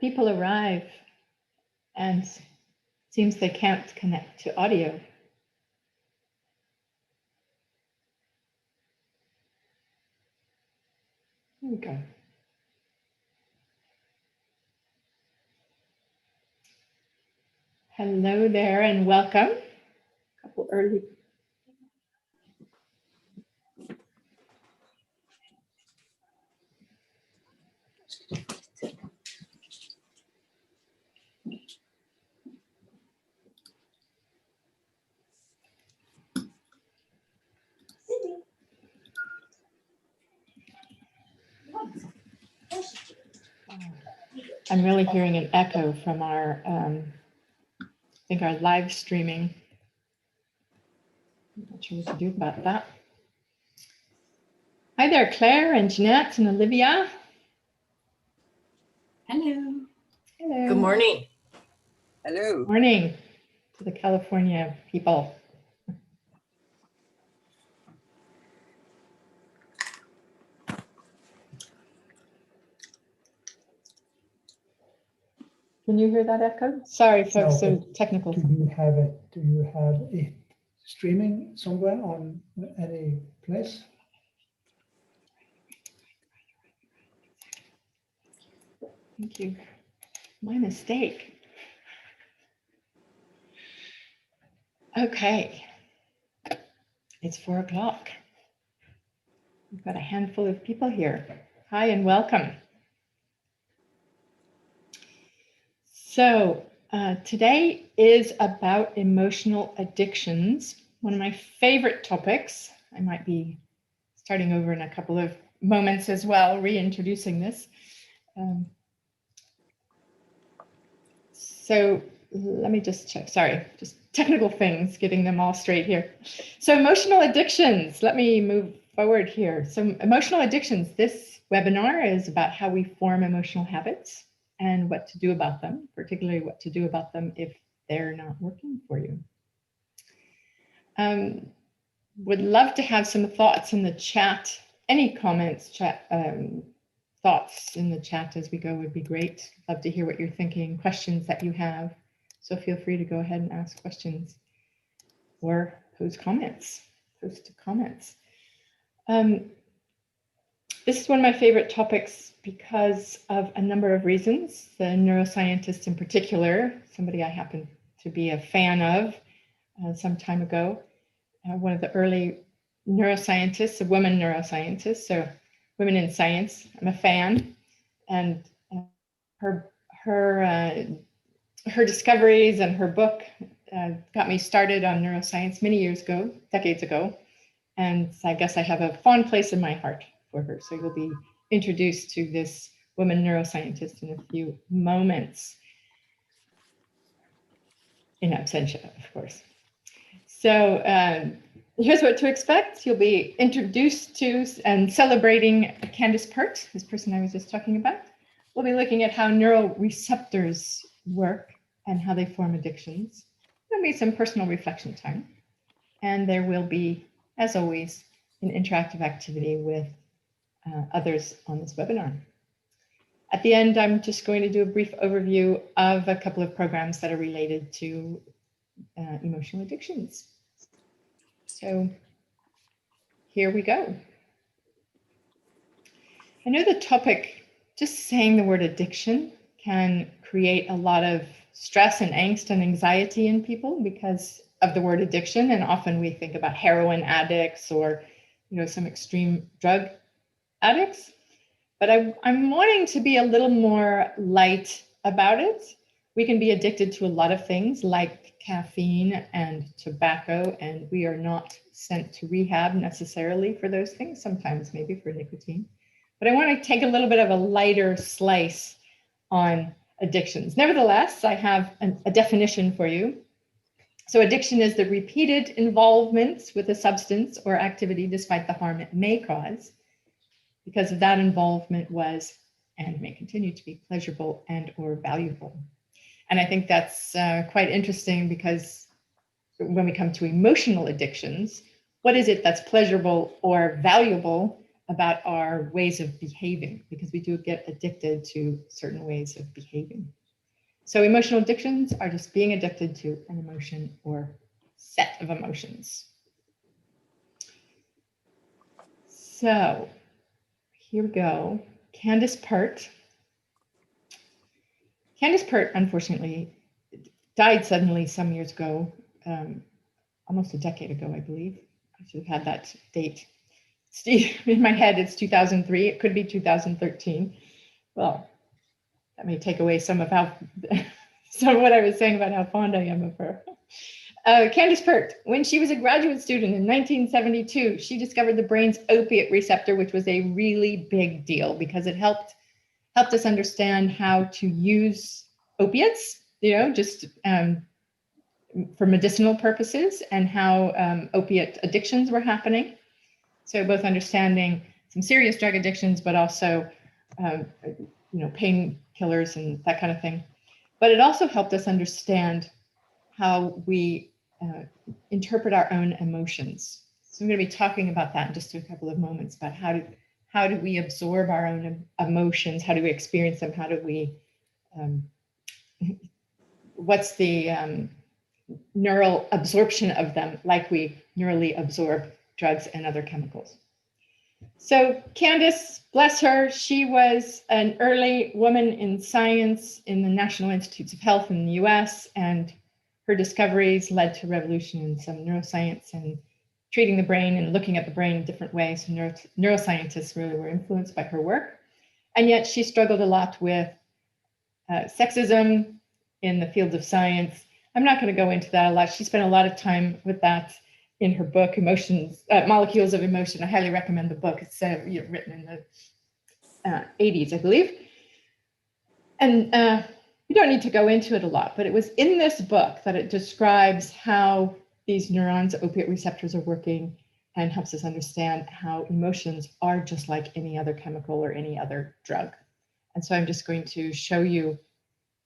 People arrive and seems they can't connect to audio. Here we go. Hello there and welcome. A couple early. I'm really hearing an echo from our, I think our live streaming. I'm not sure what to do about that. Hi there, Claire and Jeanette and Olivia. Hello. Hello. Good morning. Hello. Good morning to the California people. Can you hear that echo? Sorry, folks, so technical. Do you have it streaming somewhere on any place? Thank you. My mistake. Okay. It's 4 o'clock. We've got a handful of people here. Hi and welcome. So today is about emotional addictions, one of my favorite topics. I might be starting over in a couple of moments as well, reintroducing this. So let me just check, sorry, just technical things, getting them all straight here. So emotional addictions, let me move forward here. So emotional addictions, this webinar is about how we form emotional habits and what to do about them, particularly what to do about them if they're not working for you. Would love to have some thoughts in the chat. Any comments, thoughts in the chat as we go would be great. Love to hear what you're thinking, questions that you have. So feel free to go ahead and ask questions or post comments. This is one of my favorite topics because of a number of reasons. The neuroscientist in particular, somebody I happen to be a fan of some time ago, one of the early neuroscientists, a woman neuroscientist, so women in science, I'm a fan, and her discoveries and her book got me started on neuroscience many years ago, decades ago, and I guess I have a fond place in my heart for her. So you'll be introduced to this woman neuroscientist in a few moments, in absentia, of course. So here's what to expect. You'll be introduced to and celebrating Candace Pert, this person I was just talking about. We'll be looking at how neuroreceptors work and how they form addictions. There'll be some personal reflection time. And there will be, as always, an interactive activity with others on this webinar. At the end, I'm just going to do a brief overview of a couple of programs that are related to emotional addictions. So here we go. I know the topic, just saying the word addiction can create a lot of stress and angst and anxiety in people because of the word addiction. And often we think about heroin addicts or, some extreme drug addicts. But I'm wanting to be a little more light about it. We can be addicted to a lot of things like caffeine and tobacco, and we are not sent to rehab necessarily for those things, sometimes maybe for nicotine. But I want to take a little bit of a lighter slice on addictions. Nevertheless, I have a definition for you. So addiction is the repeated involvement with a substance or activity despite the harm it may cause, because of that involvement was and may continue to be pleasurable and or valuable. And I think that's quite interesting because when we come to emotional addictions, what is it that's pleasurable or valuable about our ways of behaving, because we do get addicted to certain ways of behaving. So emotional addictions are just being addicted to an emotion or set of emotions. So here we go. Candace Pert. Candace Pert, unfortunately, died suddenly some years ago, almost a decade ago, I believe. I should have had that date. In my head, it's 2003. It could be 2013. Well, that may take away some of what I was saying about how fond I am of her. Candace Pert, when she was a graduate student in 1972, she discovered the brain's opiate receptor, which was a really big deal because it helped us understand how to use opiates, just for medicinal purposes, and how opiate addictions were happening. So both understanding some serious drug addictions, but also, painkillers and that kind of thing. But it also helped us understand how we interpret our own emotions. So I'm going to be talking about that in just a couple of moments, about how do we absorb our own emotions? How do we experience them? How do we, what's the neural absorption of them, like we neurally absorb drugs and other chemicals. So Candace, bless her, she was an early woman in science in the National Institutes of Health in the US, and her discoveries led to revolution in some neuroscience and treating the brain and looking at the brain in different ways. So neuroscientists really were influenced by her work. And yet she struggled a lot with sexism in the field of science. I'm not going to go into that a lot. She spent a lot of time with that in her book, Molecules of Emotion. I highly recommend the book. It's written in the 80s, I believe. And you don't need to go into it a lot, but it was in this book that it describes how these neurons, opiate receptors, are working, and helps us understand how emotions are just like any other chemical or any other drug. And so I'm just going to show you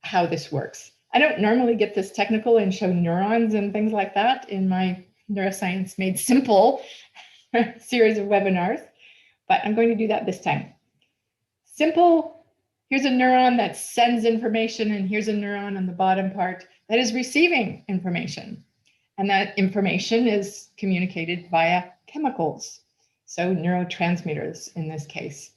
how this works. I don't normally get this technical and show neurons and things like that in my Neuroscience Made Simple series of webinars, but I'm going to do that this time. Simple, here's a neuron that sends information, and here's a neuron on the bottom part that is receiving information. And that information is communicated via chemicals, so neurotransmitters in this case.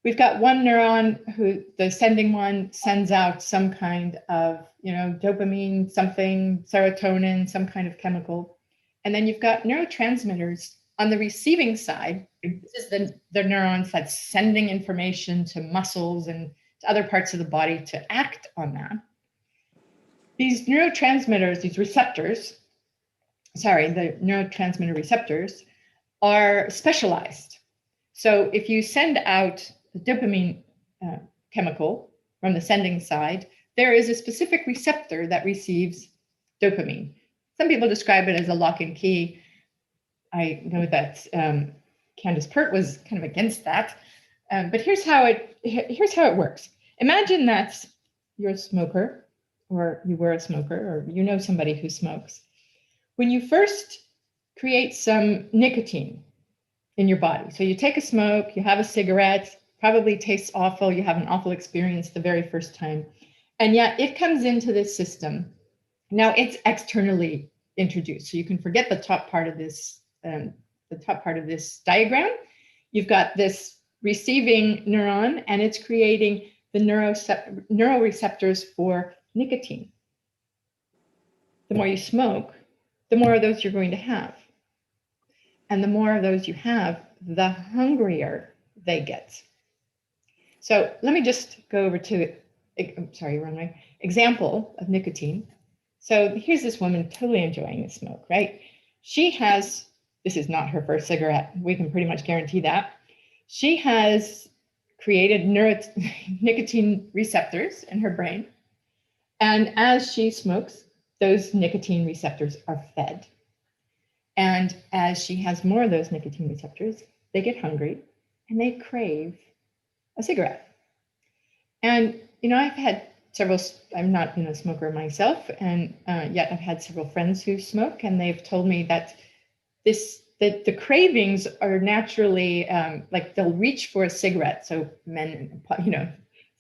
We've got one neuron who, the sending one, sends out some kind of, dopamine, something, serotonin, some kind of chemical. And then you've got neurotransmitters on the receiving side. This is the neurons that's sending information to muscles and to other parts of the body to act on that. These neurotransmitters, these receptors, the neurotransmitter receptors are specialized. So if you send out the dopamine chemical from the sending side, there is a specific receptor that receives dopamine. Some people describe it as a lock and key. I know that Candace Pert was kind of against that, but here's how it works. Imagine that you're a smoker, or you were a smoker, or somebody who smokes. When you first create some nicotine in your body, so you take a smoke, you have a cigarette, probably tastes awful, you have an awful experience the very first time, and yet it comes into this system. Now it's externally introduced, so you can forget the top part of this diagram. You've got this receiving neuron, and it's creating the neuroreceptors for nicotine. The more you smoke, the more of those you're going to have. And the more of those you have, the hungrier they get. So let me just go over to, wrong way, example of nicotine. So here's this woman totally enjoying the smoke, right? This is not her first cigarette. We can pretty much guarantee that. She has created nicotine receptors in her brain. And as she smokes, those nicotine receptors are fed. And as she has more of those nicotine receptors, they get hungry and they crave a cigarette. And, I've had I'm not a smoker myself, and yet I've had several friends who smoke, and they've told me that this the cravings are naturally like they'll reach for a cigarette. So men,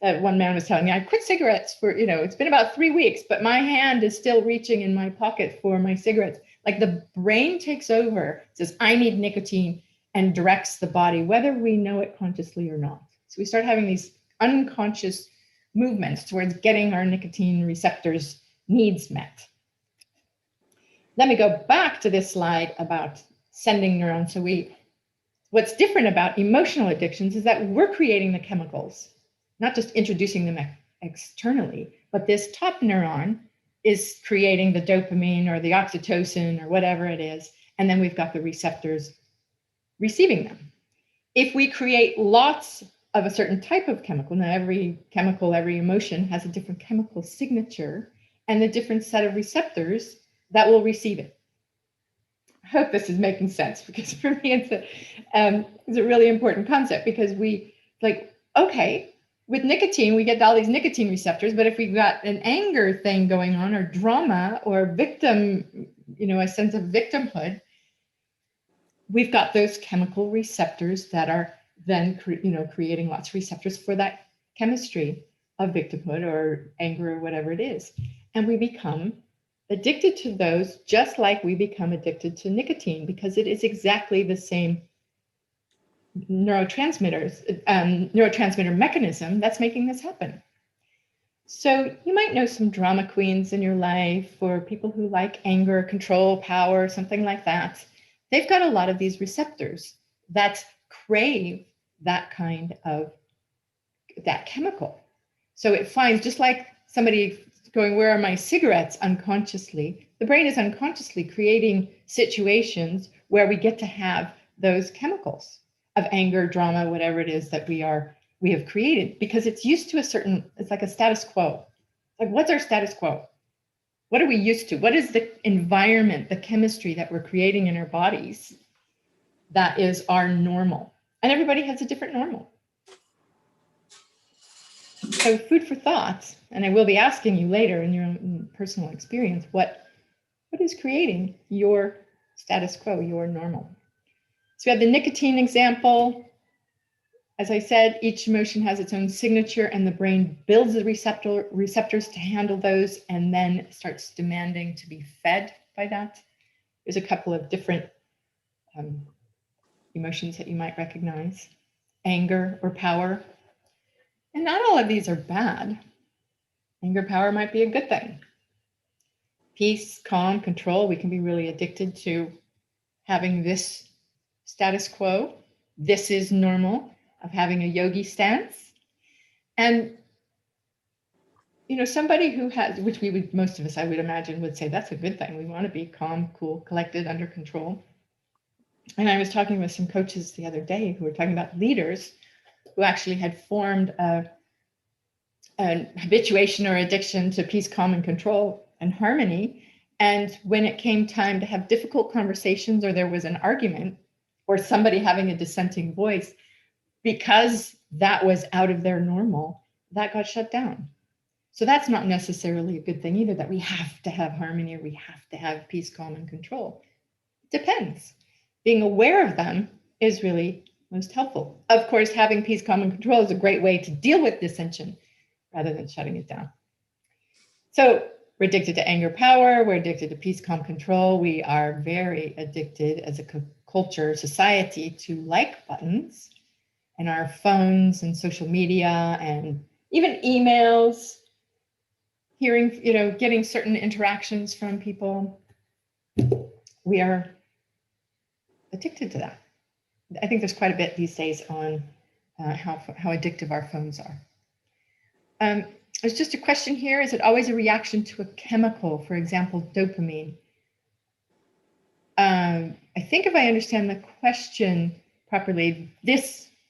one man was telling me, I quit cigarettes for, it's been about 3 weeks, but my hand is still reaching in my pocket for my cigarettes. Like the brain takes over, says, I need nicotine, and directs the body, whether we know it consciously or not. So we start having these unconscious movements towards getting our nicotine receptors needs met. Let me go back to this slide about sending neurons. So what's different about emotional addictions is that we're creating the chemicals, not just introducing them externally, but this top neuron is creating the dopamine or the oxytocin or whatever it is, and then we've got the receptors receiving them. If we create lots of a certain type of chemical, now every chemical, every emotion has a different chemical signature and a different set of receptors that will receive it. I hope this is making sense, because for me it's a really important concept, because we like, okay, with nicotine, we get all these nicotine receptors, but if we've got an anger thing going on, or drama, or victim, a sense of victimhood, we've got those chemical receptors that are then, creating lots of receptors for that chemistry of victimhood or anger or whatever it is. And we become addicted to those, just like we become addicted to nicotine, because it is exactly the same neurotransmitter mechanism that's making this happen. So you might know some drama queens in your life, or people who like anger, control, power, something like that. They've got a lot of these receptors that crave that kind of that chemical. So it finds, just like somebody going, where are my cigarettes, unconsciously, the brain is unconsciously creating situations where we get to have those chemicals of anger, drama, whatever it is that we have created, because it's used to it's like a status quo. Like, what's our status quo? What are we used to? What is the environment, the chemistry that we're creating in our bodies that is our normal? And everybody has a different normal. So food for thought, and I will be asking you later in your own personal experience, what is creating your status quo, your normal? So we have the nicotine example. As I said, each emotion has its own signature, and the brain builds the receptors to handle those, and then starts demanding to be fed by that. There's a couple of different emotions that you might recognize: anger or power. And not all of these are bad. Anger, power might be a good thing. Peace, calm, control. We can be really addicted to having this status quo. This is normal, of having a yogi stance. And, somebody who has, which most of us, I would imagine, would say that's a good thing. We want to be calm, cool, collected, under control. And I was talking with some coaches the other day who were talking about leaders who actually had formed an habituation or addiction to peace, calm, and control and harmony. And when it came time to have difficult conversations, or there was an argument, or somebody having a dissenting voice, because that was out of their normal, that got shut down. So that's not necessarily a good thing either, that we have to have harmony, or we have to have peace, calm, and control. It depends. Being aware of them is really most helpful. Of course, having peace, calm, and control is a great way to deal with dissension rather than shutting it down. So we're addicted to anger, power. We're addicted to peace, calm, control. We are very addicted as a culture, society, to like buttons, and our phones and social media, and even emails, hearing, getting certain interactions from people. We are addicted to that. I think there's quite a bit these days on how addictive our phones are. There's just a question here. Is it always a reaction to a chemical, for example, dopamine? I think if I understand the question properly, the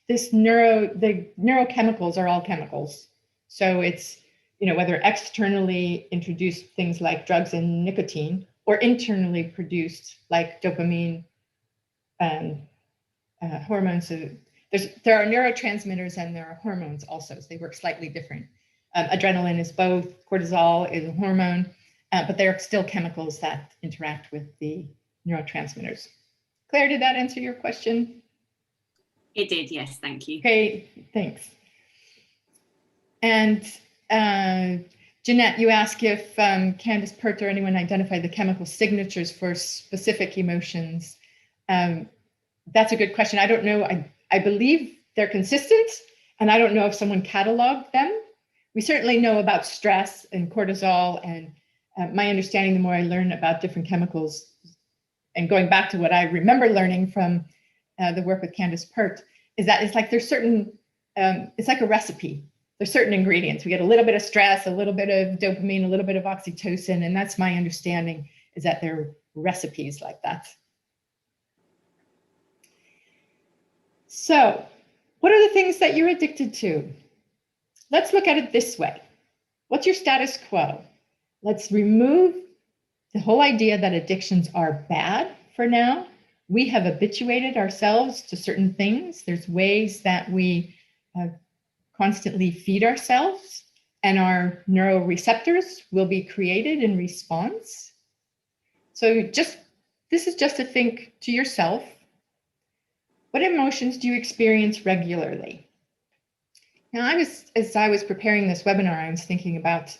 neurochemicals are all chemicals. So it's, whether externally introduced things like drugs and nicotine, or internally produced like dopamine and hormones. So there are neurotransmitters and there are hormones also. So they work slightly different. Adrenaline is both, cortisol is a hormone, but they're still chemicals that interact with the neurotransmitters. Claire, did that answer your question? It did, yes, thank you. Great, thanks. And Jeanette, you asked if Candace Pert or anyone identified the chemical signatures for specific emotions. That's a good question. I don't know. I believe they're consistent, and I don't know if someone cataloged them. We certainly know about stress and cortisol, and my understanding, the more I learn about different chemicals, and going back to what I remember learning from the work with Candace Pert, is that it's like there's certain, it's like a recipe. There's certain ingredients. We get a little bit of stress, a little bit of dopamine, a little bit of oxytocin, and that's my understanding, is that they're recipes like that. So, what are the things that you're addicted to? Let's look at it this way. What's your status quo? Let's remove the whole idea that addictions are bad for now. We have habituated ourselves to certain things. There's ways that we constantly feed ourselves, and our neuroreceptors will be created in response. So this is just to think to yourself, what emotions do you experience regularly? Now, as I was preparing this webinar, I was thinking about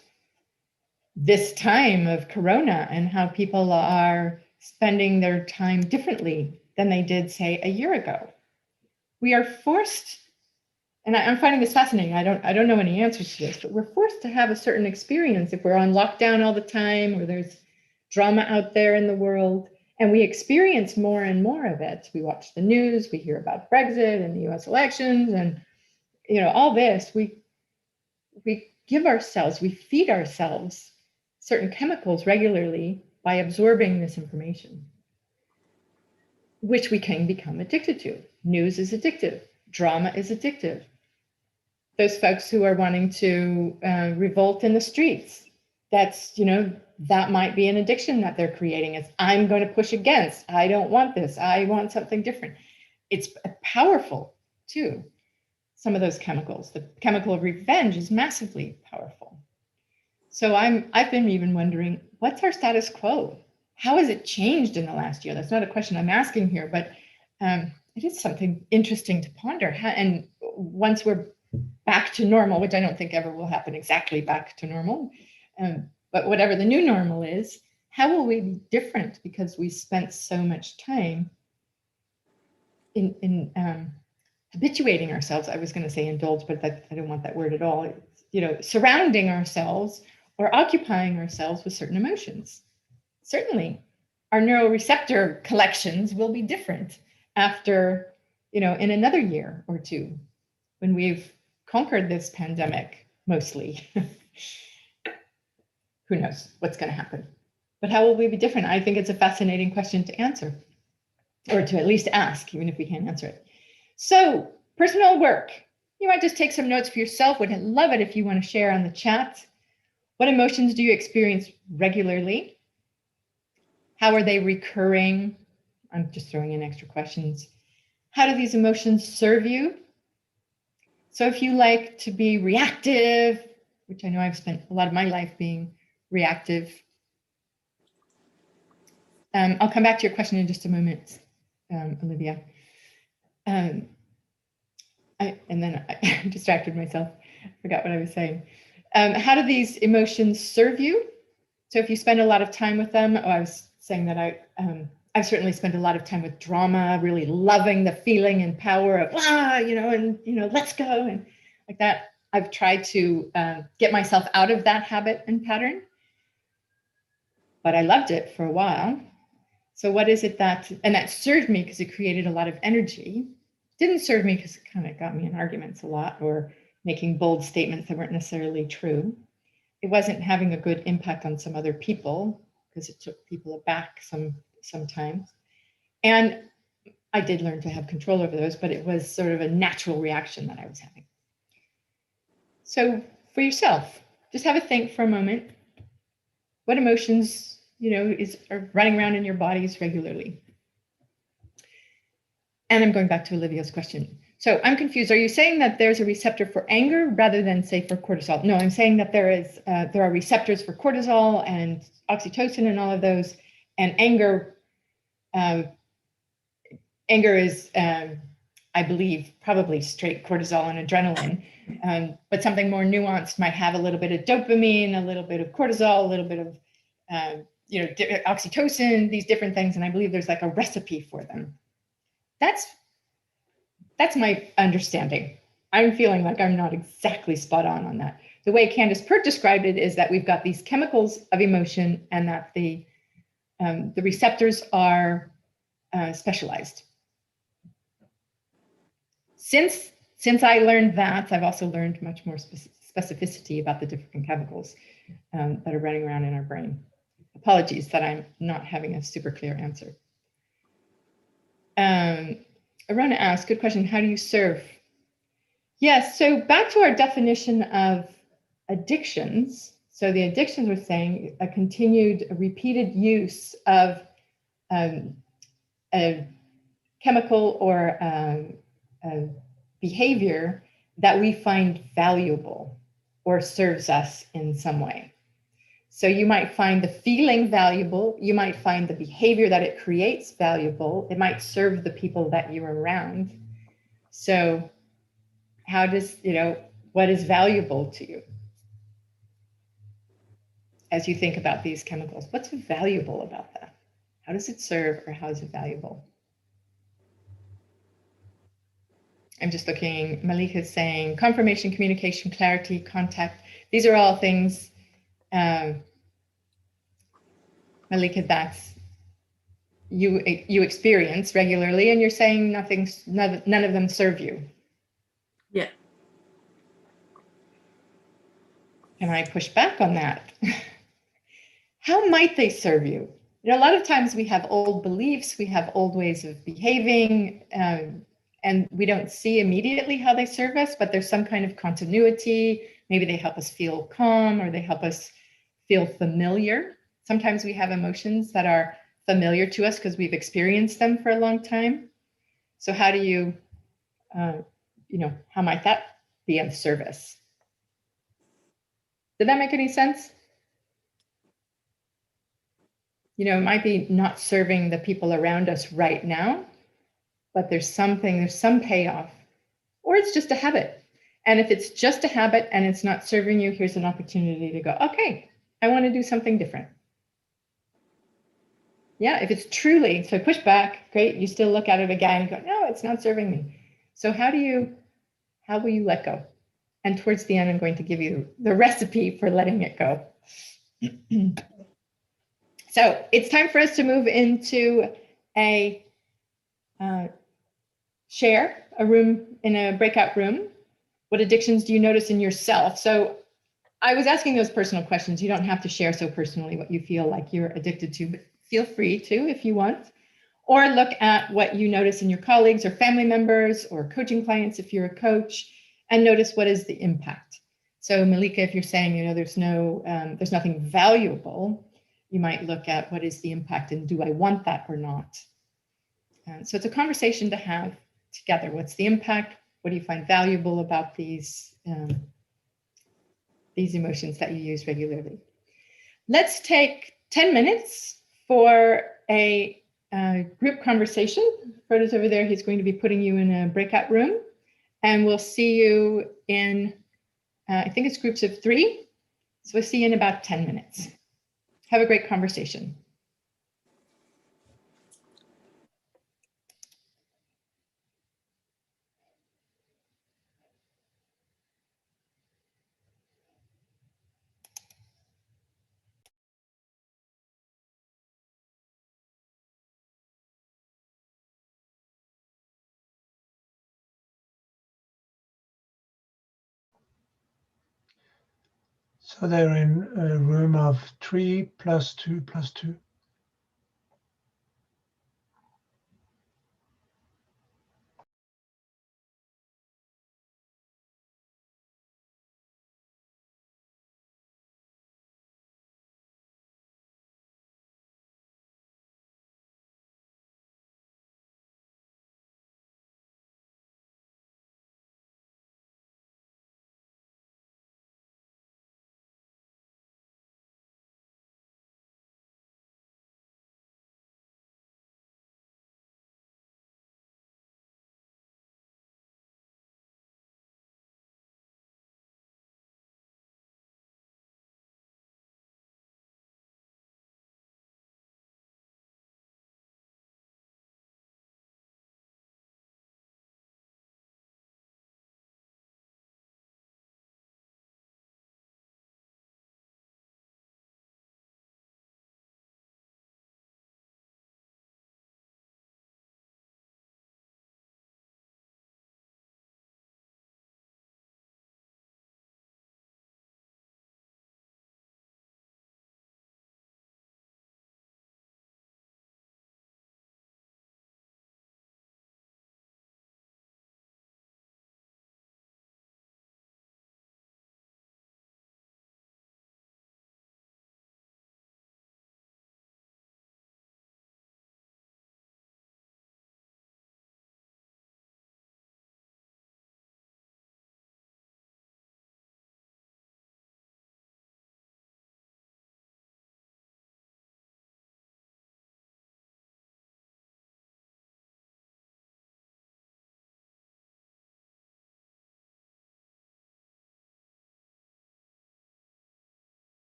this time of Corona and how people are spending their time differently than they did, say, a year ago. We are forced, and I'm finding this fascinating. I don't know any answers to this, but we're forced to have a certain experience if we're on lockdown all the time, or there's drama out there in the world, and we experience more and more of it. We watch the news, we hear about Brexit and the US elections, and all this, we give ourselves, we feed ourselves certain chemicals regularly by absorbing this information, which we can become addicted to. News is addictive. Drama is addictive. Those folks who are wanting to revolt in the streets, that might be an addiction that they're creating. It's, I'm going to push against. I don't want this. I want something different. It's powerful too. Some of those chemicals. The chemical of revenge is massively powerful. So I've been even wondering, what's our status quo? How has it changed in the last year? That's not a question I'm asking here, but it is something interesting to ponder. And once we're back to normal, which I don't think ever will happen exactly back to normal, but whatever the new normal is, how will we be different because we spent so much time in habituating ourselves? I was going to say indulge, but I don't want that word at all. Surrounding ourselves or occupying ourselves with certain emotions. Certainly, our neuroreceptor collections will be different after, in another year or two, when we've conquered this pandemic, mostly. Who knows what's going to happen? But how will we be different? I think it's a fascinating question to answer, or to at least ask, even if we can't answer it. So, personal work. You might just take some notes for yourself. Would love it if you want to share on the chat. What emotions do you experience regularly? How are they recurring? I'm just throwing in extra questions. How do these emotions serve you? So if you like to be reactive, which I know I've spent a lot of my life being reactive. I'll come back to your question in just a moment, Olivia. And then I distracted myself, forgot what I was saying. How do these emotions serve you? So if you spend a lot of time with them, I was saying that I've certainly spent a lot of time with drama, really loving the feeling and power of, let's go, and like that. I've tried to get myself out of that habit and pattern, but I loved it for a while. So what is it that served me because it created a lot of energy? Didn't serve me because it kind of got me in arguments a lot or making bold statements that weren't necessarily true. It wasn't having a good impact on some other people because it took people aback sometimes. And I did learn to have control over those, but it was sort of a natural reaction that I was having. So for yourself, just have a think for a moment. What emotions, are running around in your bodies regularly? And I'm going back to Olivia's question. So I'm confused. Are you saying that there's a receptor for anger rather than, say, for cortisol? No, I'm saying that there are receptors for cortisol and oxytocin and all of those, and anger anger is, I believe, probably straight cortisol and adrenaline, but something more nuanced might have a little bit of dopamine, a little bit of cortisol, a little bit of, oxytocin, these different things. And I believe there's like a recipe for them. That's my understanding. I'm feeling like I'm not exactly spot on that. The way Candace Pert described it is that we've got these chemicals of emotion and that the receptors are specialized. Since I learned that, I've also learned much more specificity about the different chemicals that are running around in our brain. Apologies that I'm not having a super clear answer. Arona asked, good question, how do you serve? Yes, so back to our definition of addictions. So the addictions we're saying a continued, repeated use of a chemical or a behavior that we find valuable or serves us in some way. So you might find the feeling valuable, you might find the behavior that it creates valuable, it might serve the people that you're around. So how does, what is valuable to you? As you think about these chemicals, what's valuable about that? How does it serve or how is it valuable? I'm just looking, Malika is saying confirmation, communication, clarity, contact. These are all things, Malika, that's you experience regularly, and you're saying none of them serve you. Yeah. Can I push back on that? How might they serve you? A lot of times we have old beliefs, we have old ways of behaving, and we don't see immediately how they serve us, but there's some kind of continuity. Maybe they help us feel calm or they help us feel familiar. Sometimes we have emotions that are familiar to us because we've experienced them for a long time. So how do you, how might that be of service? Did that make any sense? It might be not serving the people around us right now, but there's some payoff, or it's just a habit. And if it's just a habit and it's not serving you, here's an opportunity to go, okay, I want to do something different. Yeah, if it's truly, so push back, great, you still look at it again and go, no, it's not serving me. So how will you let go? And towards the end, I'm going to give you the recipe for letting it go. So it's time for us to move into a share a room in a breakout room. What addictions do you notice in yourself? So I was asking those personal questions. You don't have to share so personally what you feel like you're addicted to, but feel free to if you want. Or look at what you notice in your colleagues or family members or coaching clients if you're a coach, and notice what is the impact. So Malika, if you're saying, there's nothing valuable, you might look at what is the impact and do I want that or not? So it's a conversation to have together. What's the impact? What do you find valuable about these emotions that you use regularly? Let's take 10 minutes for a group conversation. Frodo's over there. He's going to be putting you in a breakout room, and we'll see you in, I think it's groups of 3. So we'll see you in about 10 minutes. Have a great conversation. So they're in a room of 3 plus 2 plus 2.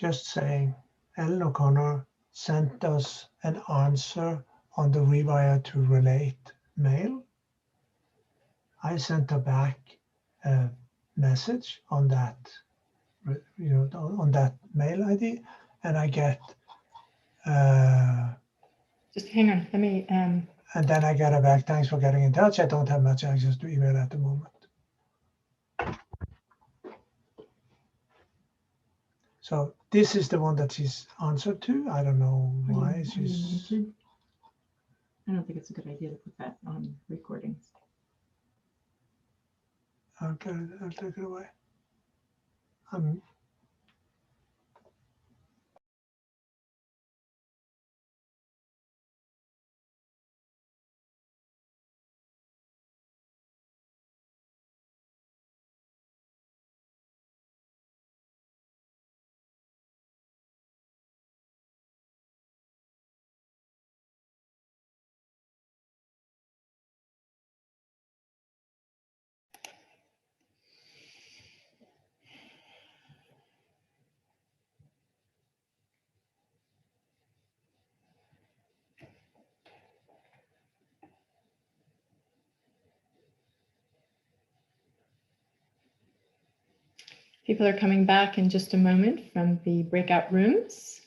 just saying, Ellen O'Connor sent us an answer on the rewire to relate mail. I sent her back a message on that, on that mail ID, and I get, Just hang on, let me, and then I get her back, thanks for getting in touch. I don't have much access to email at the moment. So this is the one that she's answered to. I don't know why she's. I don't think it's a good idea to put that on recordings. Okay, I'll take it away. People are coming back in just a moment from the breakout rooms.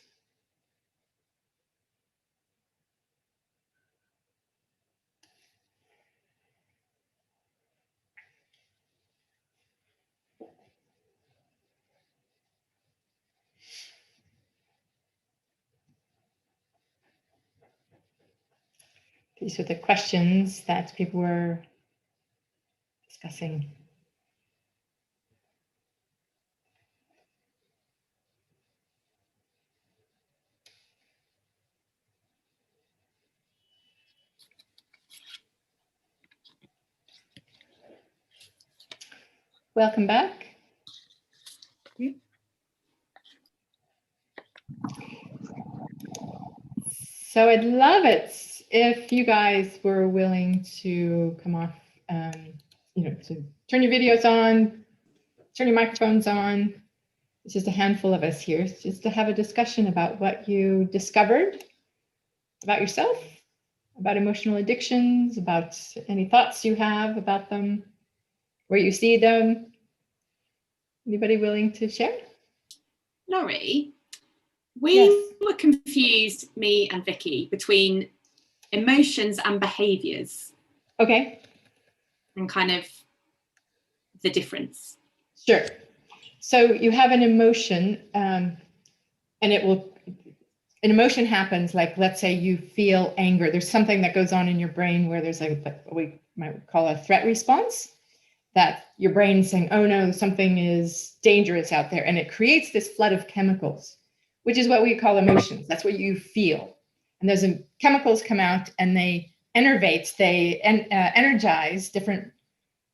These are the questions that people were discussing. Welcome back. So I'd love it if you guys were willing to come off, to turn your videos on, turn your microphones on. It's just a handful of us here, just to have a discussion about what you discovered about yourself, about emotional addictions, about any thoughts you have about them, where you see them. Anybody willing to share? Laurie, we Yes. were confused, me and Vicky, between emotions and behaviours. Okay. And kind of the difference. Sure. So you have an emotion, and an emotion happens, like, let's say you feel anger. There's something that goes on in your brain where there's what we might call a threat response, that your brain's saying, oh no, something is dangerous out there. And it creates this flood of chemicals, which is what we call emotions. That's what you feel. And those chemicals come out and they energize different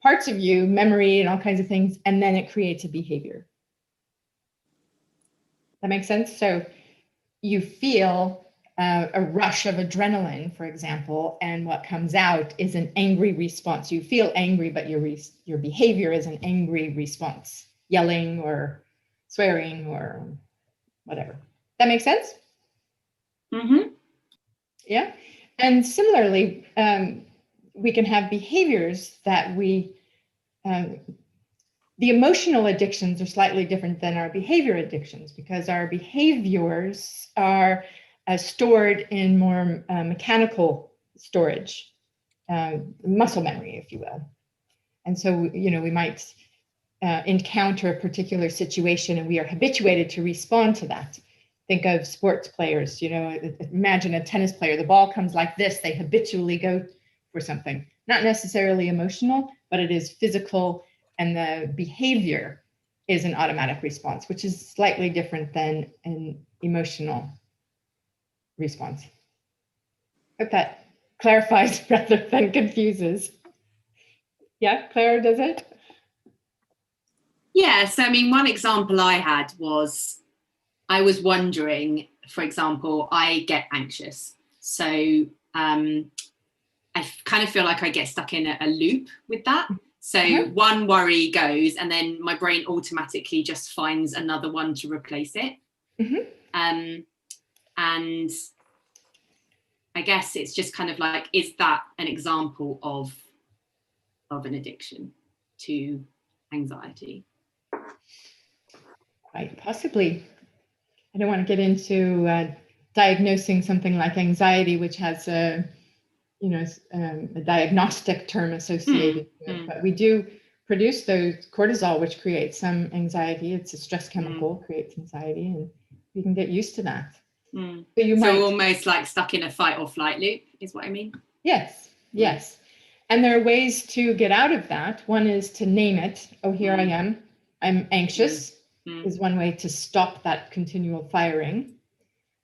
parts of you, memory and all kinds of things, and then it creates a behavior. That makes sense? So you feel a rush of adrenaline, for example, and what comes out is an angry response. You feel angry, but your behavior is an angry response, yelling or swearing or whatever. That makes sense? Mm-hmm. Yeah. And similarly, we can have behaviors that the emotional addictions are slightly different than our behavior addictions, because our behaviors are stored in more mechanical storage, muscle memory, if you will. And so, we might encounter a particular situation and we are habituated to respond to that. Think of sports players, imagine a tennis player, the ball comes like this, they habitually go for something, not necessarily emotional, but it is physical, and the behavior is an automatic response, which is slightly different than an emotional response. Hope that clarifies rather than confuses. Yeah, Claire, does it? Yeah, so I mean, one example I had was, I was wondering, for example, I get anxious. So I kind of feel like I get stuck in a loop with that. So one worry goes and then my brain automatically just finds another one to replace it. And I guess it's just kind of like, is that an example of an addiction to anxiety? Right, possibly. I don't want to get into diagnosing something like anxiety, which has a diagnostic term associated with it, but we do produce those cortisol, which creates some anxiety. It's a stress chemical, creates anxiety, and you can get used to that. So you might almost like stuck in a fight or flight loop, is what I mean. Yes. And there are ways to get out of that. One is to name it. Oh, here I am. I'm anxious is one way to stop that continual firing.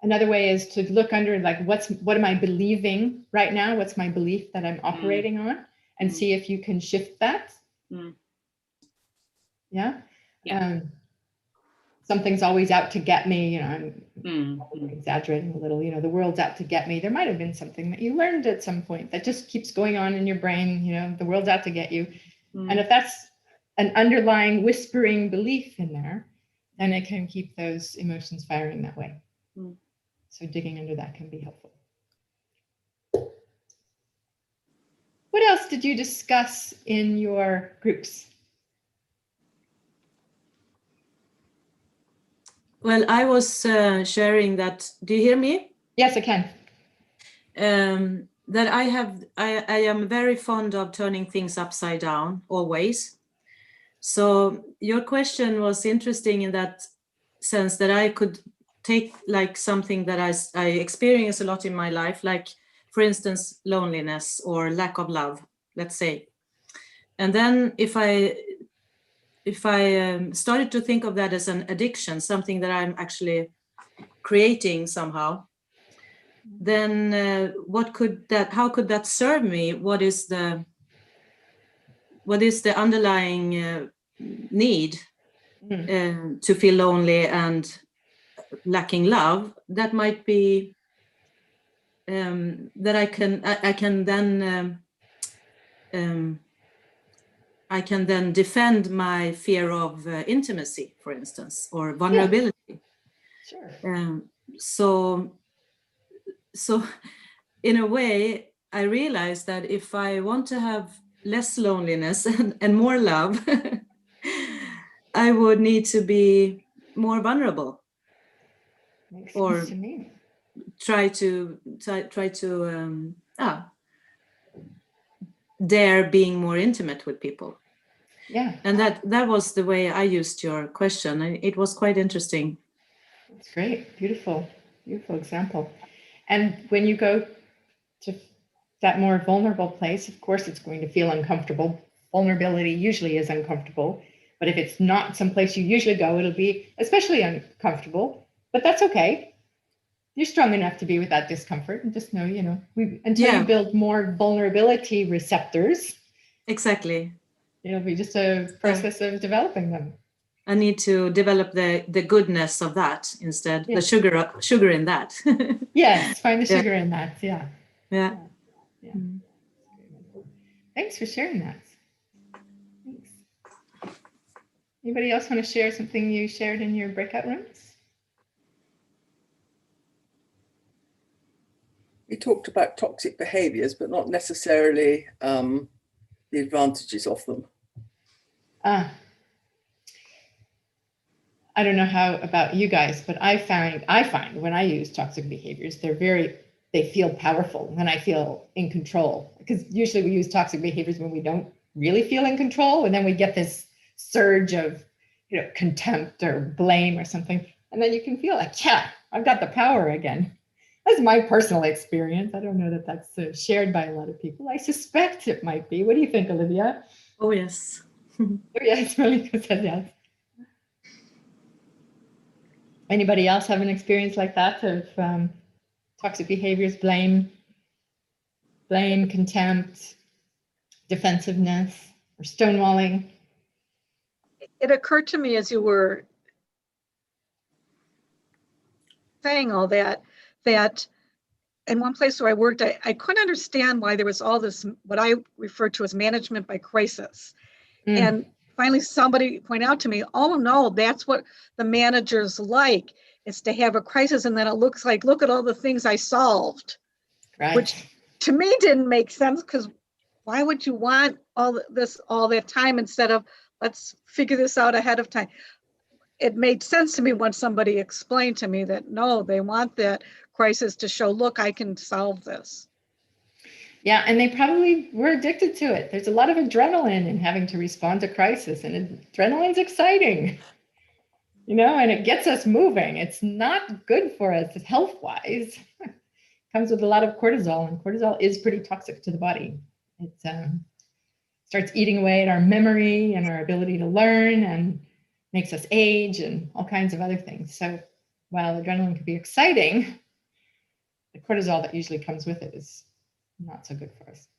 Another way is to look under, like, what am I believing right now? What's my belief that I'm operating on? And see if you can shift that. Yeah. Something's always out to get me. I'm exaggerating a little. The world's out to get me. There might have been something that you learned at some point that just keeps going on in your brain. The world's out to get you. And if that's an underlying whispering belief in there, then it can keep those emotions firing that way. So digging under that can be helpful. What else did you discuss in your groups? Well, I was sharing that. Do you hear me? Yes, I can. That I am very fond of turning things upside down always. So your question was interesting in that sense, that I could take like something that I experience a lot in my life, like for instance, loneliness or lack of love, let's say. And then if I started to think of that as an addiction, something that I'm actually creating somehow, then how could that serve me? What is the underlying need to feel lonely and lacking love? That might be that I can then defend my fear of intimacy, for instance, or vulnerability. Sure. So in a way, I realized that if I want to have less loneliness and more love, I would need to be more vulnerable. Makes or sense to me. try to dare being more intimate with people. Yeah. And that was the way I used your question. It was quite interesting. That's great. Beautiful example. And when you go to that more vulnerable place, of course, it's going to feel uncomfortable. Vulnerability usually is uncomfortable. But if it's not someplace you usually go, it'll be especially uncomfortable. But that's okay. You're strong enough to be with that discomfort, and just know, until you build more vulnerability receptors. Exactly. It'll be just a process of developing them. I need to develop the goodness of that instead. Yeah. The sugar in that. Yes, find the sugar in that. Yeah. Thanks for sharing that. Thanks. Anybody else want to share something you shared in your breakout rooms? We talked about toxic behaviors, but not necessarily the advantages of them. I don't know how about you guys, but I find when I use toxic behaviors, they feel powerful when I feel in control. Because usually we use toxic behaviors when we don't really feel in control, and then we get this surge of contempt or blame or something, and then you can feel like, yeah, I've got the power again. That's my personal experience. I don't know that that's shared by a lot of people. I suspect it might be. What do you think, Olivia? Oh, yes. Oh, yeah, it's really good. Yes. Anybody else have an experience like that of toxic behaviors, blame, contempt, defensiveness, or stonewalling? It occurred to me as you were saying all that in one place where I worked, I couldn't understand why there was all this, what I refer to as management by crisis. And finally, somebody pointed out to me, oh no, that's what the managers like. It's to have a crisis and then it looks like, look at all the things I solved, Right. which to me didn't make sense, because why would you want all that time instead of let's figure this out ahead of time? It made sense to me when somebody explained to me that no, they want that crisis to show, look, I can solve this. Yeah, and they probably were addicted to it. There's a lot of adrenaline in having to respond to crisis, and adrenaline's exciting, and it gets us moving. It's not good for us health-wise. Comes with a lot of cortisol, and cortisol is pretty toxic to the body. It starts eating away at our memory and our ability to learn, and makes us age and all kinds of other things. So while adrenaline can be exciting, the cortisol that usually comes with it is not so good for us.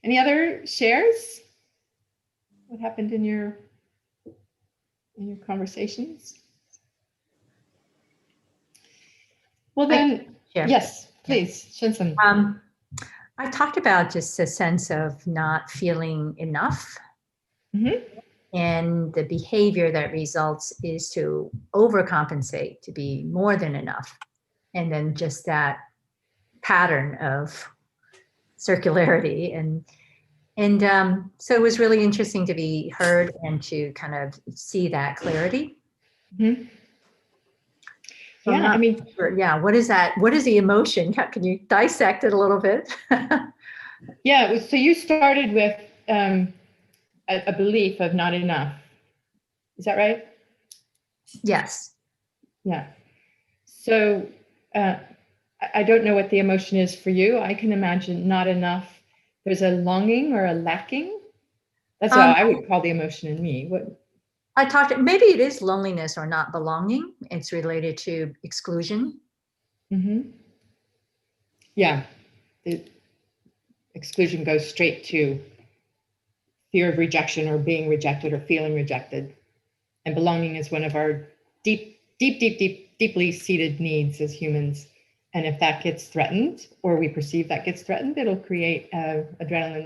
Any other shares? What happened in your conversations? Well then, yes, please, Shinsen. I talked about just a sense of not feeling enough. Mm-hmm. And the behavior that results is to overcompensate, to be more than enough. And then just that pattern of circularity. And so it was really interesting to be heard and to kind of see that clarity. Mm-hmm. So Yeah, I mean, sure, yeah, what is that? What is the emotion? Can you dissect it a little bit? Yeah, so you started with a belief of not enough. Is that right? Yes. Yeah. So I don't know what the emotion is for you. I can imagine not enough. There's a longing or a lacking. That's what I would call the emotion in me. What? Maybe it is loneliness or not belonging. It's related to exclusion. Mm-hmm. Yeah. The exclusion goes straight to fear of rejection or being rejected or feeling rejected. And belonging is one of our deeply seated needs as humans. And if that gets threatened, or we perceive that gets threatened, it'll create an adrenaline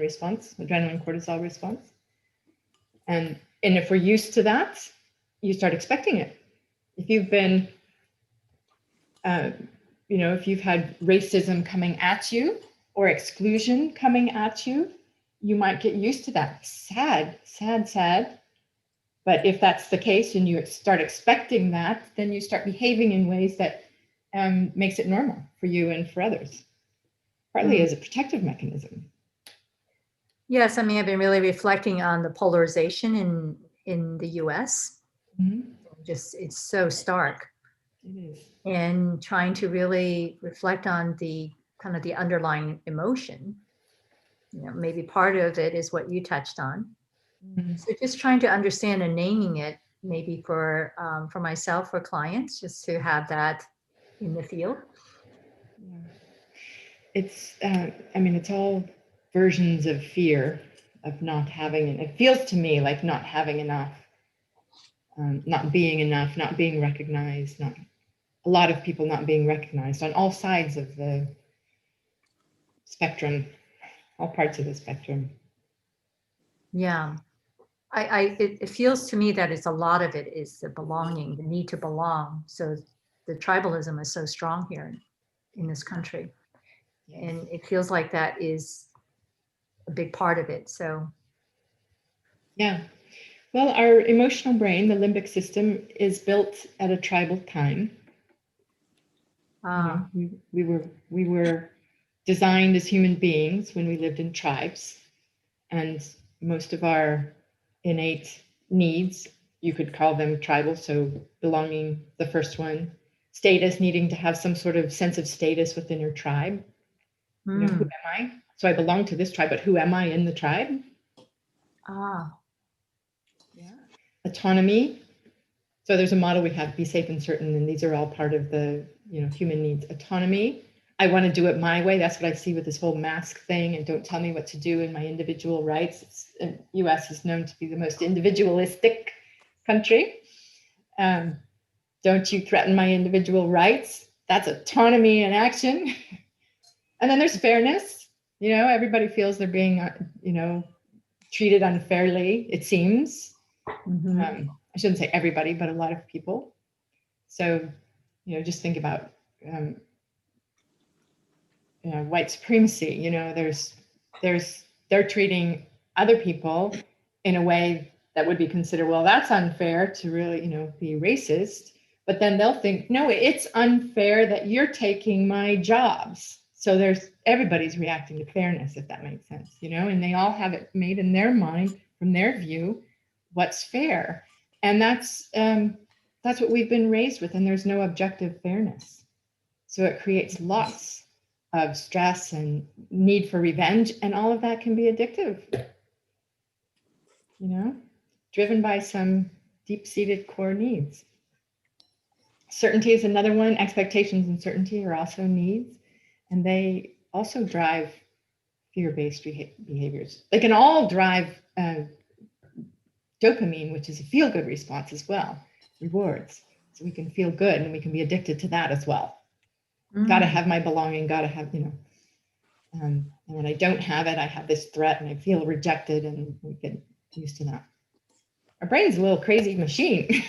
cortisol response. And if we're used to that, you start expecting it. If you've been, if you've had racism coming at you or exclusion coming at you, you might get used to that. Sad. But if that's the case and you start expecting that, then you start behaving in ways that makes it normal for you and for others, partly as a protective mechanism. Yes, I mean, I've been really reflecting on the polarization in the US. Mm-hmm. It's so stark. It is. And trying to really reflect on the kind of the underlying emotion. Maybe part of it is what you touched on. Mm-hmm. So just trying to understand and naming it, maybe for myself, for clients, just to have that in the field. Yeah. It's, it's all versions of fear of not having it. It feels to me like not having enough, not being enough, not being recognized, a lot of people not being recognized on all sides of the spectrum, all parts of the spectrum. Yeah. It feels to me that it's a lot of it is the belonging, the need to belong. So the tribalism is so strong here in this country. Yes. And it feels like that is a big part of it. So. Yeah. Well, our emotional brain, the limbic system, is built at a tribal time. We were designed as human beings when we lived in tribes, and most of our innate needs, you could call them tribal. So belonging, the first one, status, needing to have some sort of sense of status within your tribe. Who am I? So I belong to this tribe, but who am I in the tribe? Yeah. Autonomy. So there's a model we have, be safe and certain, and these are all part of the human needs. Autonomy. I want to do it my way. That's what I see with this whole mask thing, and don't tell me what to do in my individual rights. US is known to be the most individualistic country. Don't you threaten my individual rights. That's autonomy in action. And then there's fairness. Everybody feels they're being, treated unfairly, it seems. Mm-hmm. I shouldn't say everybody, but a lot of people. So, just think about, white supremacy. They're treating other people in a way that would be considered, well, that's unfair to really, be racist. But then they'll think, no, it's unfair that you're taking my jobs. So everybody's reacting to fairness, if that makes sense, and they all have it made in their mind from their view, what's fair. And that's what we've been raised with, and there's no objective fairness. So it creates lots of stress and need for revenge, and all of that can be addictive, driven by some deep-seated core needs. Certainty is another one. Expectations and certainty are also needs, and they also drive fear-based behaviors. They can all drive dopamine, which is a feel-good response as well, rewards. So we can feel good, and we can be addicted to that as well. Got to have my belonging, got to have, and when I don't have it, I have this threat and I feel rejected, and we get used to that. Our brain's a little crazy machine.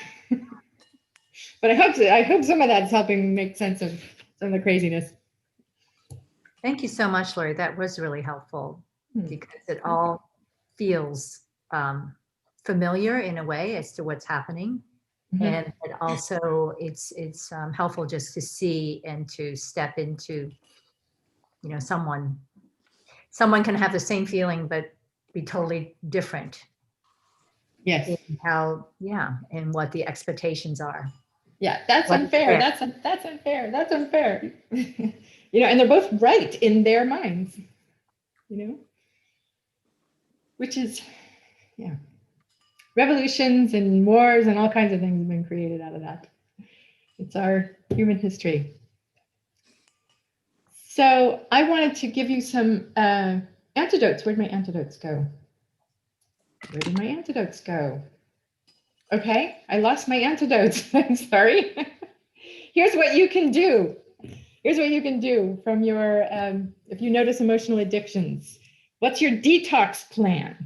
But I hope some of that's helping make sense of some of the craziness. Thank you so much, Lori. That was really helpful because it all feels familiar in a way as to what's happening. And also it's helpful just to see and to step into, someone can have the same feeling, but be totally different. Yes. In and what the expectations are. Yeah, that's unfair. That's unfair. That's unfair. And they're both right in their minds, which is, revolutions and wars and all kinds of things have been created out of that. It's our human history. So I wanted to give you some antidotes. Where'd my antidotes go? Where did my antidotes go? Okay, I lost my antidotes. I'm sorry. Here's what you can do. Here's what you can do from your, if you notice emotional addictions. What's your detox plan?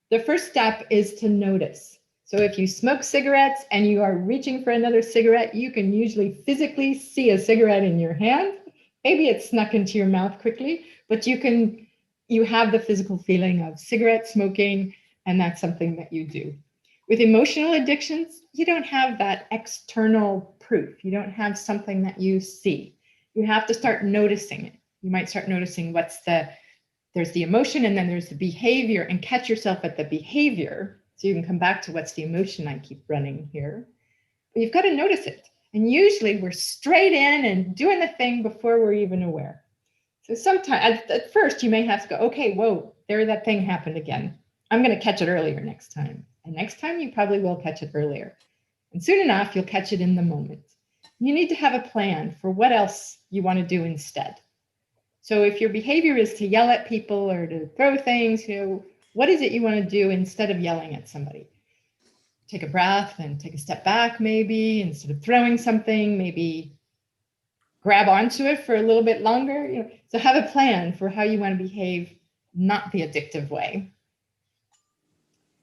The first step is to notice. So if you smoke cigarettes and you are reaching for another cigarette, you can usually physically see a cigarette in your hand. Maybe it's snuck into your mouth quickly, but you have the physical feeling of cigarette smoking, and that's something that you do. With emotional addictions, you don't have that external proof. You don't have something that you see. You have to start noticing it. You might start noticing there's the emotion and then there's the behavior, and catch yourself at the behavior. So you can come back to what's the emotion I keep running here. But you've got to notice it. And usually we're straight in and doing the thing before we're even aware. So sometimes at first you may have to go, okay, whoa, there that thing happened again. I'm going to catch it earlier next time. And next time you probably will catch it earlier. And soon enough, you'll catch it in the moment. You need to have a plan for what else you want to do instead. So if your behavior is to yell at people or to throw things, what is it you want to do instead of yelling at somebody? Take a breath and take a step back, maybe, instead of throwing something, maybe grab onto it for a little bit longer. So have a plan for how you want to behave, not the addictive way.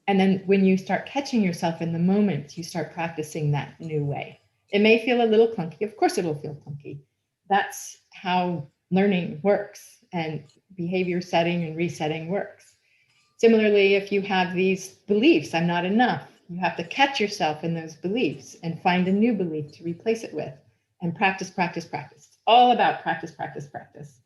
And then when you start catching yourself in the moment, you start practicing that new way. It may feel a little clunky. Of course, it'll feel clunky. That's how learning works, and behavior setting and resetting works. Similarly, if you have these beliefs, I'm not enough, you have to catch yourself in those beliefs and find a new belief to replace it with, and practice, practice, practice. It's all about practice, practice, practice.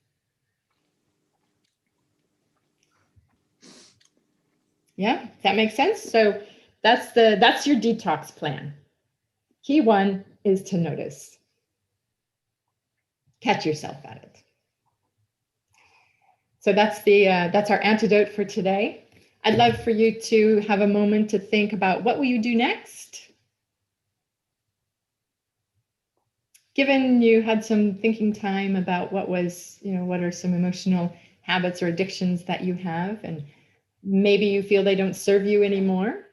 Yeah, that makes sense. So that's your detox plan. Key one is to notice. Catch yourself at it. So that's our antidote for today. I'd love for you to have a moment to think about what will you do next? Given you had some thinking time about what are some emotional habits or addictions that you have, and maybe you feel they don't serve you anymore,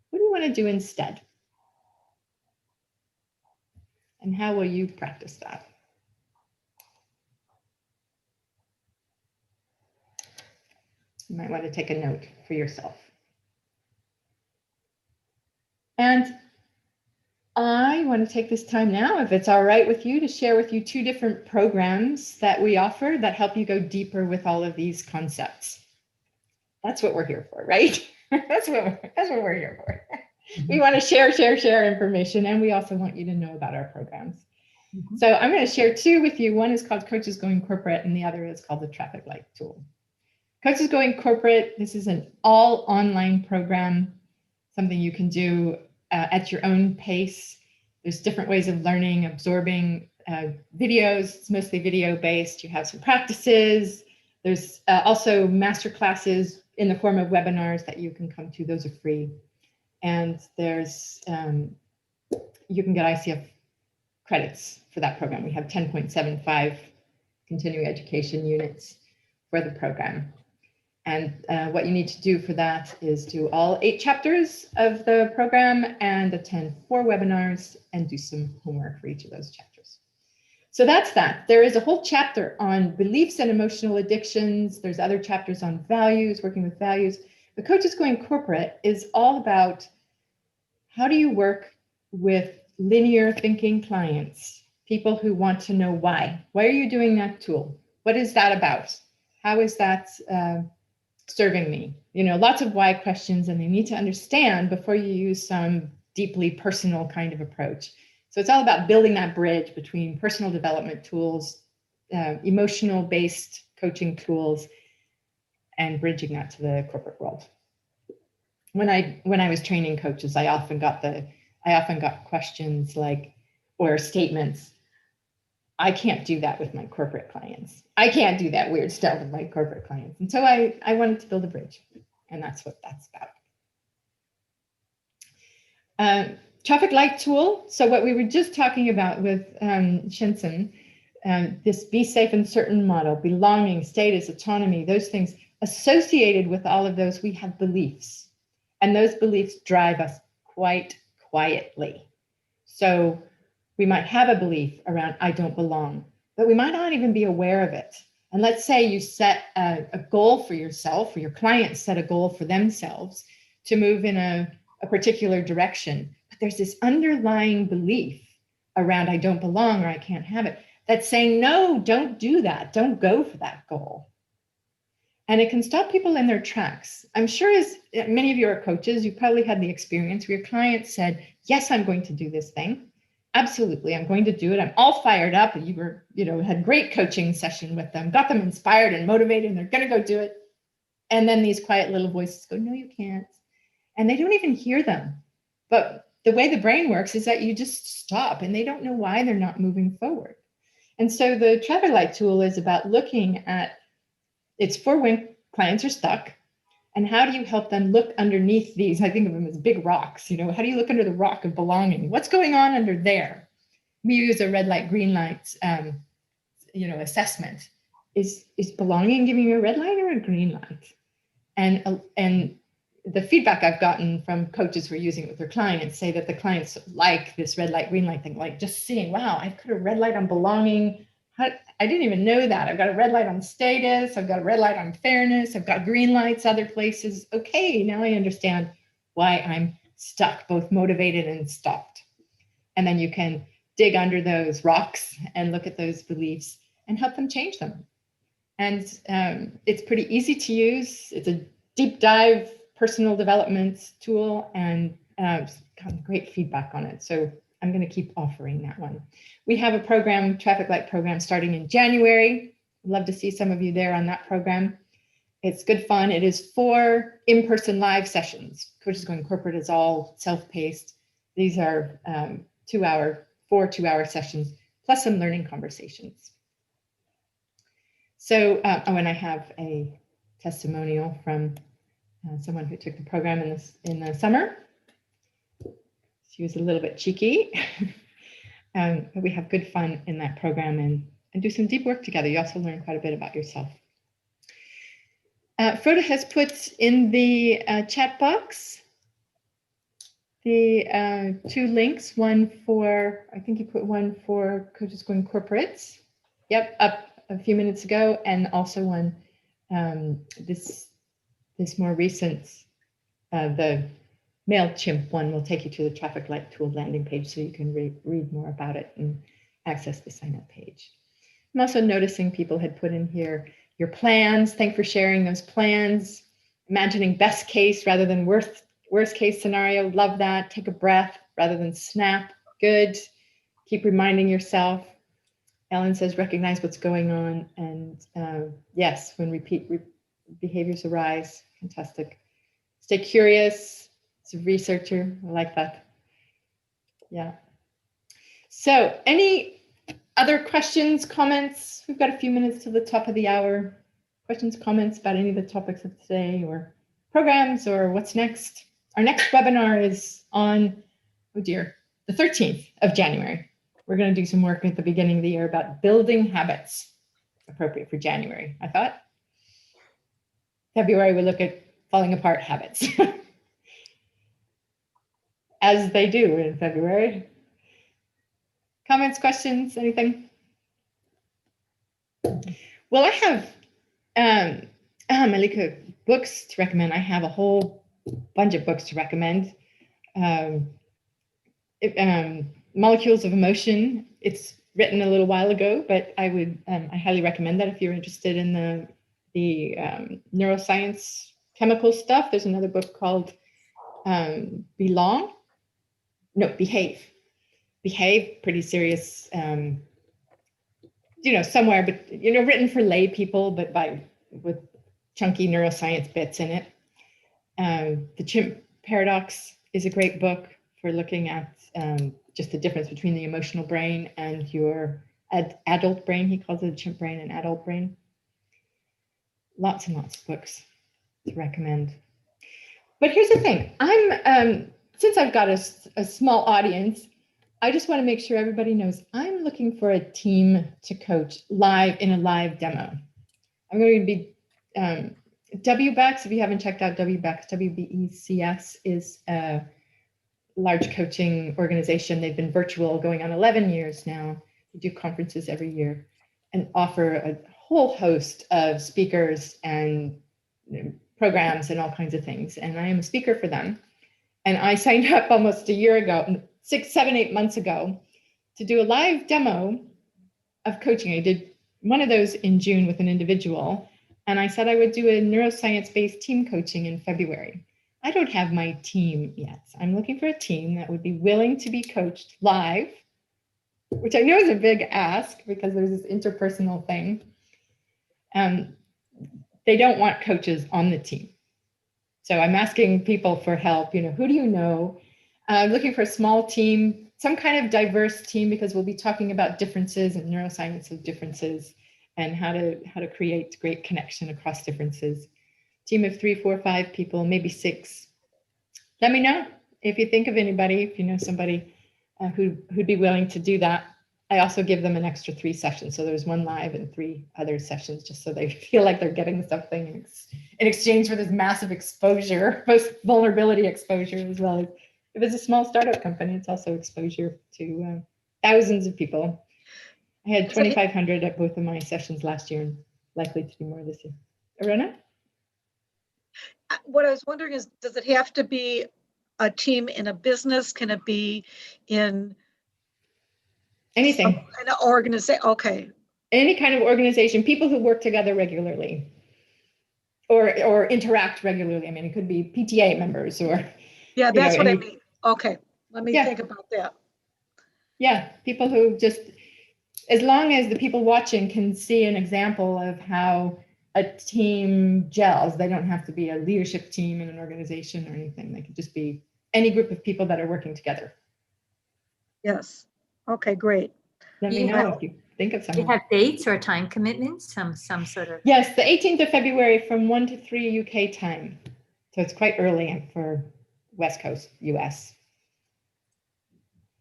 what do you want to do instead? And how will you practice that? You might want to take a note for yourself. And want to take this time now, if it's all right with you, to share with you 2 different programs that we offer that help you go deeper with all of these concepts. That's what we're here for, right? That's what we're here for. We want to share information, and we also want you to know about our programs. So I'm going to share 2 with you. One is called Coaches Going Corporate, and the other is called the Traffic Light Tool. Coaches Going Corporate, this is an all online program, something you can do at your own pace. There's different ways of learning, absorbing videos. It's mostly video based. You have some practices. There's also master classes in the form of webinars that you can come to. Those are free. And there's, you can get ICF credits for that program. We have 10.75 continuing education units for the program. And what you need to do for that is do all 8 chapters of the program and attend 4 webinars and do some homework for each of those chapters. So that's that. There is a whole chapter on beliefs and emotional addictions. There's other chapters on values, working with values. The Coaches Going Corporate is all about how do you work with linear thinking clients, people who want to know why. Why are you doing that tool? What is that about? How is that serving me? You know, lots of why questions, and they need to understand before you use some deeply personal kind of approach. So it's all about building that bridge between personal development tools, emotional based coaching tools, and bridging that to the corporate world. When I was training coaches, I often got questions like, or statements, I can't do that with my corporate clients. I can't do that weird stuff with my corporate clients. And so I wanted to build a bridge, and that's what that's about. Traffic light tool. So what we were just talking about with Shinsen, this be safe and certain model, belonging, status, autonomy, those things associated with all of those, we have beliefs, and those beliefs drive us quite quietly. So we might have a belief around I don't belong, but we might not even be aware of it. And let's say you set a goal for yourself, or your clients set a goal for themselves to move in a particular direction. But there's this underlying belief around I don't belong or I can't have it that's saying, no, don't do that. Don't go for that goal. And it can stop people in their tracks. I'm sure as many of you are coaches, you probably had the experience where your client said, yes, I'm going to do this thing. Absolutely, I'm going to do it. I'm all fired up. And you were, had great coaching session with them, got them inspired and motivated, and they're going to go do it. And then these quiet little voices go, no, you can't. And they don't even hear them. But the way the brain works is that you just stop, and they don't know why they're not moving forward. And so the traffic light tool is about looking at, it's for when clients are stuck. And how do you help them look underneath these? I think of them as big rocks. How do you look under the rock of belonging? What's going on under there? We use a red light, green light, assessment. Is belonging giving you a red light or a green light? And the feedback I've gotten from coaches who are using it with their clients say that the clients like this red light, green light thing, like just seeing, wow, I've got a red light on belonging. I didn't even know that. I've got a red light on status. I've got a red light on fairness. I've got green lights other places. Okay, now I understand why I'm stuck, both motivated and stopped. And then you can dig under those rocks and look at those beliefs and help them change them. And it's pretty easy to use. It's a deep dive personal development tool, and got great feedback on it. So I'm going to keep offering that one. We have a program, traffic light program, starting in January. I'd love to see some of you there on that program. It's good fun. It is 4 in-person live sessions. Coaches Going Corporate is all self-paced. These are 4 2-hour sessions, plus some learning conversations. So, and I have a testimonial from someone who took the program in the summer. She was a little bit cheeky, but we have good fun in that program and do some deep work together. You also learn quite a bit about yourself. Frode has put in the chat box the 2 links, one for, I think he put one for Coaches Going Corporate. Yep, up a few minutes ago, and also one, this more recent, the MailChimp one will take you to the traffic light tool landing page so you can read more about it and access the sign up page. I'm also noticing people had put in here your plans. Thanks for sharing those plans. Imagining best case rather than worst case scenario. Love that. Take a breath rather than snap. Good. Keep reminding yourself. Ellen says recognize what's going on. And yes, when repeat behaviors arise. Fantastic. Stay curious. As a researcher, I like that. Yeah. So any other questions, comments? We've got a few minutes till the top of the hour. Questions, comments about any of the topics of today or programs or what's next? Our next webinar is on, oh dear, the 13th of January. We're going to do some work at the beginning of the year about building habits appropriate for January. I thought February we look at falling apart habits as they do in February. Comments, questions, anything? Well, I have Malika, books to recommend. I have a whole bunch of books to recommend. Molecules of Emotion. It's written a little while ago, but I would I highly recommend that if you're interested in the neuroscience chemical stuff. There's another book called Behave, pretty serious, somewhere, but written for lay people, but with chunky neuroscience bits in it. The Chimp Paradox is a great book for looking at just the difference between the emotional brain and your adult brain. He calls it a chimp brain and adult brain. Lots and lots of books to recommend. But here's the thing, since I've got a small audience, I just want to make sure everybody knows I'm looking for a team to coach live in a live demo. I'm going to be WBECS. If you haven't checked out WBECS, WBECS is a large coaching organization. They've been virtual going on 11 years now. They do conferences every year and offer a whole host of speakers and programs and all kinds of things. And I am a speaker for them. And I signed up almost a year ago, 6, 7, 8 months ago, to do a live demo of coaching. I did one of those in June with an individual, and I said I would do a neuroscience-based team coaching in February. I don't have my team yet. I'm looking for a team that would be willing to be coached live, which I know is a big ask because there's this interpersonal thing. They don't want coaches on the team. So I'm asking people for help. Who do you know? I'm looking for a small team, some kind of diverse team, because we'll be talking about differences and neuroscience of differences and how to create great connection across differences. Team of 3, 4, 5 people, maybe 6. Let me know if you think of anybody, if you know somebody who'd be willing to do that. I also give them an extra 3 sessions. So there's 1 live and 3 other sessions, just so they feel like they're getting something in exchange for this massive exposure, most vulnerability exposure, as well as if it's a small startup company, it's also exposure to thousands of people. I had 2,500 at both of my sessions last year and likely to do more this year. Arona? What I was wondering is, does it have to be a team in a business? Can it be in Anything. An organization? Okay. Any kind of organization, people who work together regularly or interact regularly. I mean, it could be PTA members or. Yeah, that's what I mean. Okay, let me think about that. Yeah, people who just, as long as the people watching can see an example of how a team gels, they don't have to be a leadership team in an organization or anything. They could just be any group of people that are working together. Yes. Okay, great. Let me know if you think of someone. Do you have dates or time commitments? Some sort of. Yes, the 18th of February from 1 to 3 UK time. So it's quite early for West Coast US.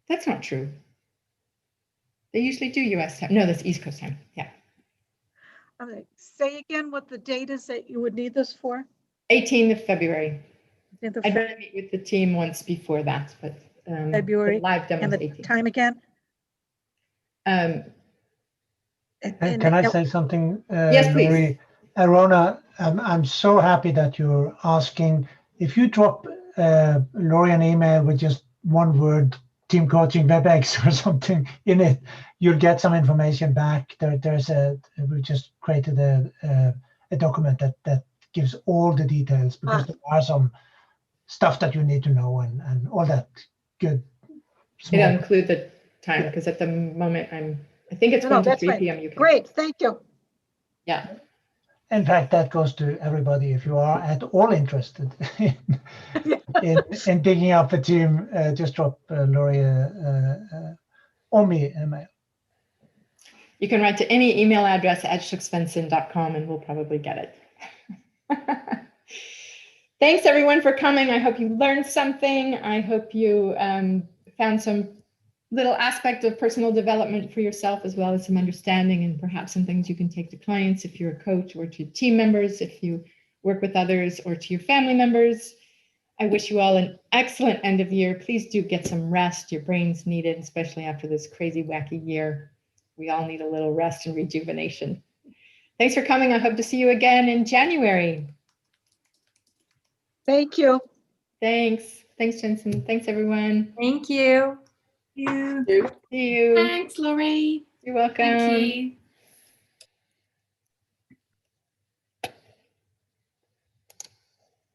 That's not true. They usually do US time. No, that's East Coast time. Yeah. Okay. Say again what the date is that you would need this for? 18th of February. I'd rather meet with the team once before that, but February. the live demo and the 18th. Time again? Can I say something, yes, please. Arona, I'm so happy that you're asking. If you drop Lori an email with just one word, team coaching WebEx or something in it, you'll get some information back. We just created a document that gives all the details, because there are some stuff that you need to know and all that good. It'll include the time, because at the moment I think it's 1 to 3 p.m. UK. Great, thank you. Yeah. In fact, that goes to everybody. If you are at all interested in picking up a team, just drop Lori or me a mail. You can write to any email address at schucksvensson.com and we'll probably get it. Thanks everyone for coming. I hope you learned something. I hope you found some little aspect of personal development for yourself, as well as some understanding and perhaps some things you can take to clients if you're a coach, or to team members if you work with others, or to your family members. I wish you all an excellent end of year. Please do get some rest. Your brains need it, especially after this crazy, wacky year. We all need a little rest and rejuvenation. Thanks for coming. I hope to see you again in January. Thank you. Thanks. Thanks, Jensen. Thanks, everyone. Thank you. You. See you. Thanks, Laurie. You're welcome. Thank you.